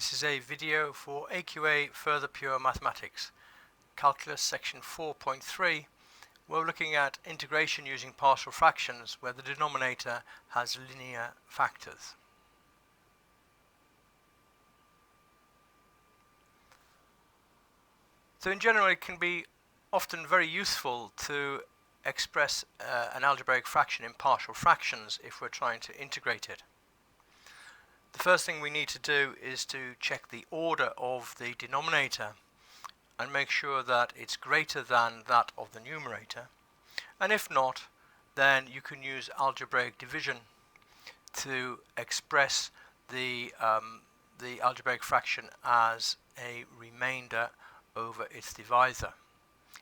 This is a video for AQA Further Pure Mathematics, Calculus section 4.3. We're looking at integration using partial fractions where the denominator has linear factors. So in general it can be often very useful to express an algebraic fraction in partial fractions if we're trying to integrate it. The first thing we need to do is to check the order of the denominator and make sure that it's greater than that of the numerator, and if not, then you can use algebraic division to express the algebraic fraction as a remainder over its divisor.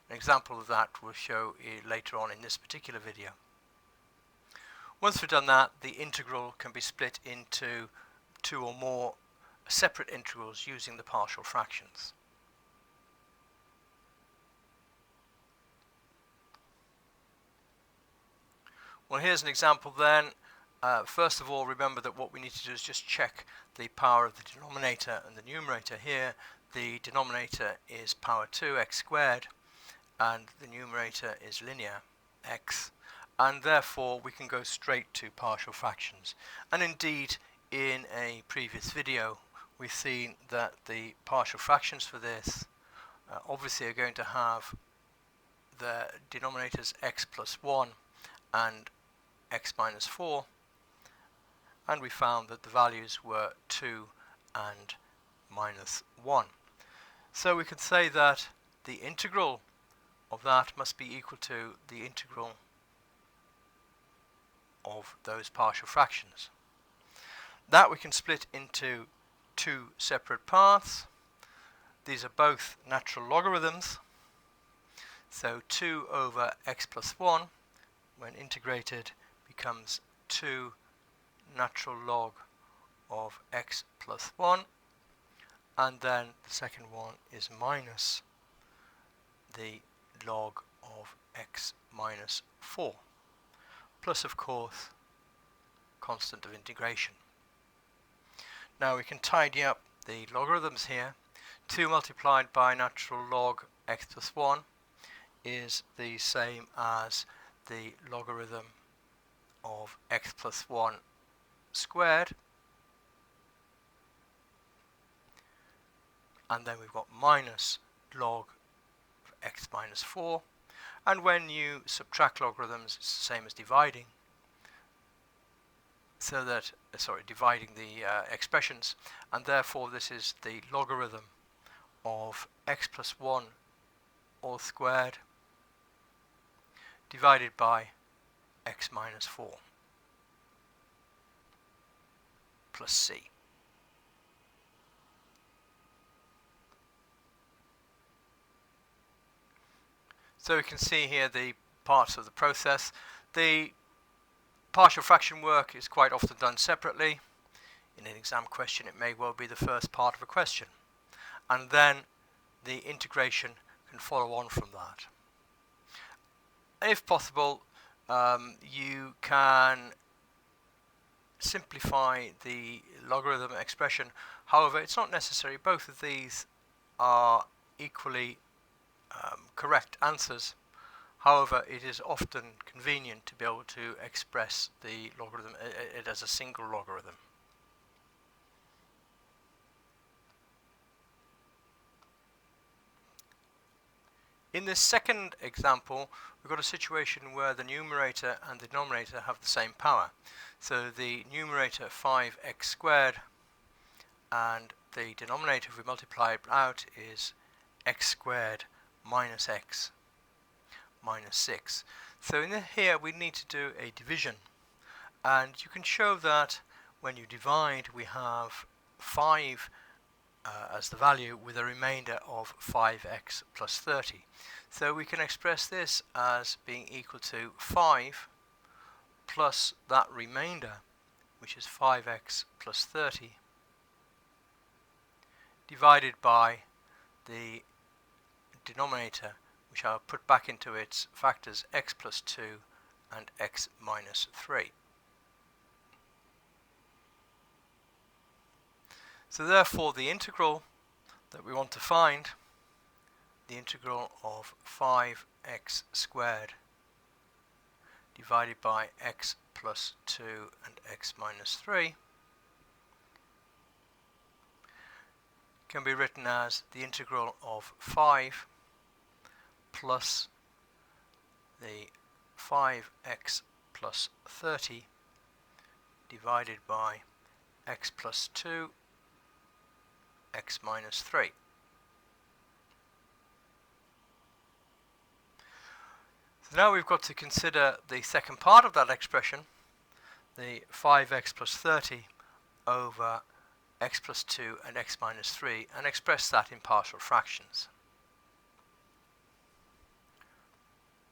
An example of that we'll show later on in this particular video. Once we've done that, the integral can be split into two or more separate integrals using the partial fractions. Well, here's an example then. First of all, remember that what we need to do is just check the power of the denominator and the numerator. Here the denominator is power 2 x squared and the numerator is linear x, and therefore we can go straight to partial fractions. And indeed, in a previous video we've seen that the partial fractions for this obviously are going to have the denominators x plus 1 and x minus 4, and we found that the values were 2 and minus 1. So we can say that the integral of that must be equal to the integral of those partial fractions. That we can split into two separate parts. These are both natural logarithms. So 2 over x plus 1, when integrated, becomes 2 natural log of x plus 1. And then the second one is minus the log of x minus 4. Plus, of course, constant of integration. Now we can tidy up the logarithms here. 2 multiplied by natural log x plus 1 is the same as the logarithm of x plus 1 squared. And then we've got minus log of x minus 4. And when you subtract logarithms, it's the same as dividing. So that, dividing the expressions, and therefore this is the logarithm of x plus 1 all squared divided by x minus 4 plus c. So we can see here the parts of the process. The partial fraction work is quite often done separately. In an exam question it may well be the first part of a question, and then the integration can follow on from that. If possible, you can simplify the logarithm expression. However, it's not necessary. Both of these are equally correct answers. However, it is often convenient to be able to express the logarithm it as a single logarithm. In this second example, we've got a situation where the numerator and the denominator have the same power. So the numerator 5x squared and the denominator, if we multiply it out, is x squared minus x minus 6. So in here we need to do a division, and you can show that when you divide we have 5 as the value with a remainder of 5x plus 30. So we can express this as being equal to 5 plus that remainder, which is 5x plus 30, divided by the denominator, which I'll put back into its factors, x plus 2 and x minus 3. So therefore the integral that we want to find, the integral of 5x squared divided by x plus 2 and x minus 3, can be written as the integral of 5 plus the 5x plus 30 divided by x plus 2, x minus 3. So now we've got to consider the second part of that expression, the 5x plus 30 over x plus 2 and x minus 3, and express that in partial fractions.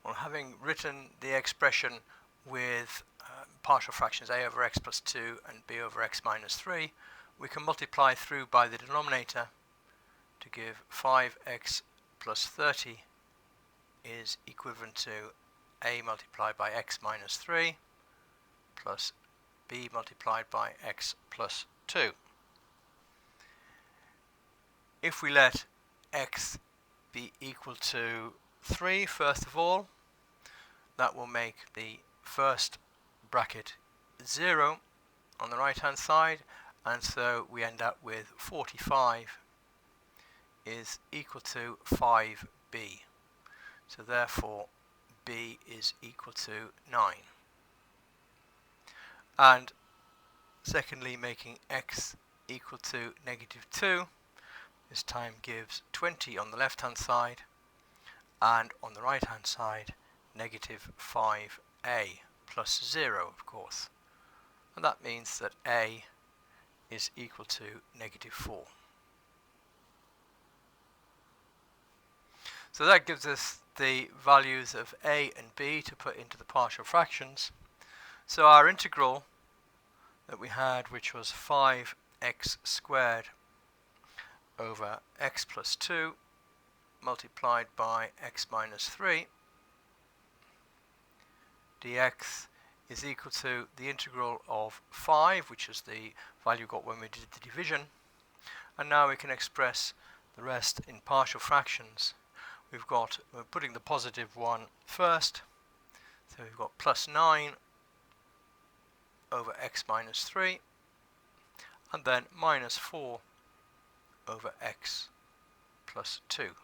Well, having written the expression with partial fractions a over x plus 2 and b over x minus 3, we can multiply through by the denominator to give 5x plus 30 is equivalent to a multiplied by x minus 3 plus b multiplied by x plus 2. If we let x be equal to 3 first of all, that will make the first bracket 0 on the right hand side, and so we end up with 45 is equal to 5b. So therefore b is equal to 9. And secondly, making x equal to negative 2, this time gives 20 on the left hand side, and on the right hand side negative 5a plus 0, of course, and that means that a is equal to negative 4. So that gives us the values of a and b to put into the partial fractions. So our integral that we had, which was 5x squared over x plus 2 multiplied by x minus 3 dx is equal to the integral of 5, which is the value we got when we did the division, and now we can express the rest in partial fractions. We're putting the positive one first, so we've got plus 9 over x minus 3, and then minus 4 over x plus 2.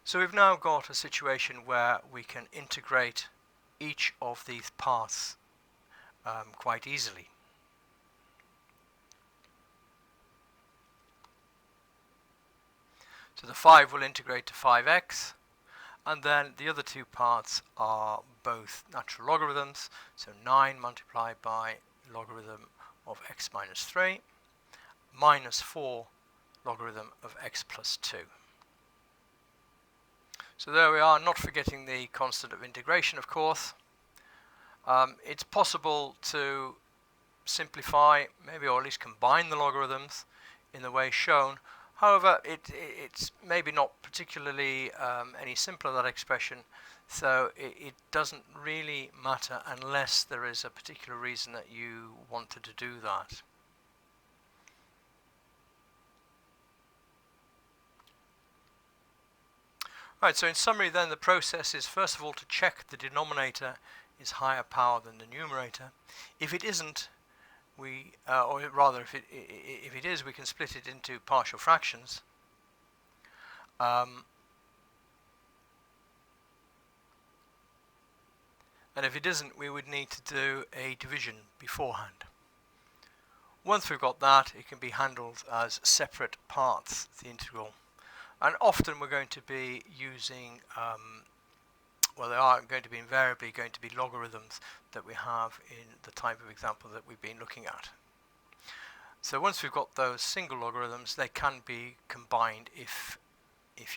So we've now got a situation where we can integrate each of these parts quite easily. So the 5 will integrate to 5x, and then the other two parts are both natural logarithms, so 9 multiplied by logarithm of x minus 3 minus 4 logarithm of x plus 2. So there we are, not forgetting the constant of integration, of course. It's possible to simplify, maybe, or at least combine the logarithms in the way shown. However, it's maybe not particularly any simpler, that expression, so it doesn't really matter unless there is a particular reason that you wanted to do that. Right, so in summary then, the process is first of all to check the denominator is higher power than the numerator. If it isn't, or rather if it is, we can split it into partial fractions. And if it isn't, we would need to do a division beforehand. Once we've got that, it can be handled as separate parts, the integral. And often we're going to be using, well, they are going to be invariably going to be logarithms that we have in the type of example that we've been looking at. So once we've got those single logarithms, they can be combined if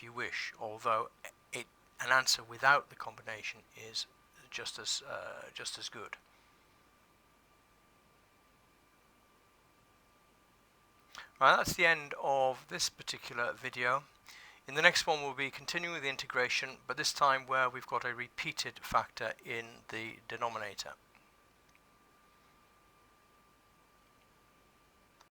you wish, although an answer without the combination is just as good. Right, that's the end of this particular video. In the next one we'll be continuing with the integration, but this time where we've got a repeated factor in the denominator.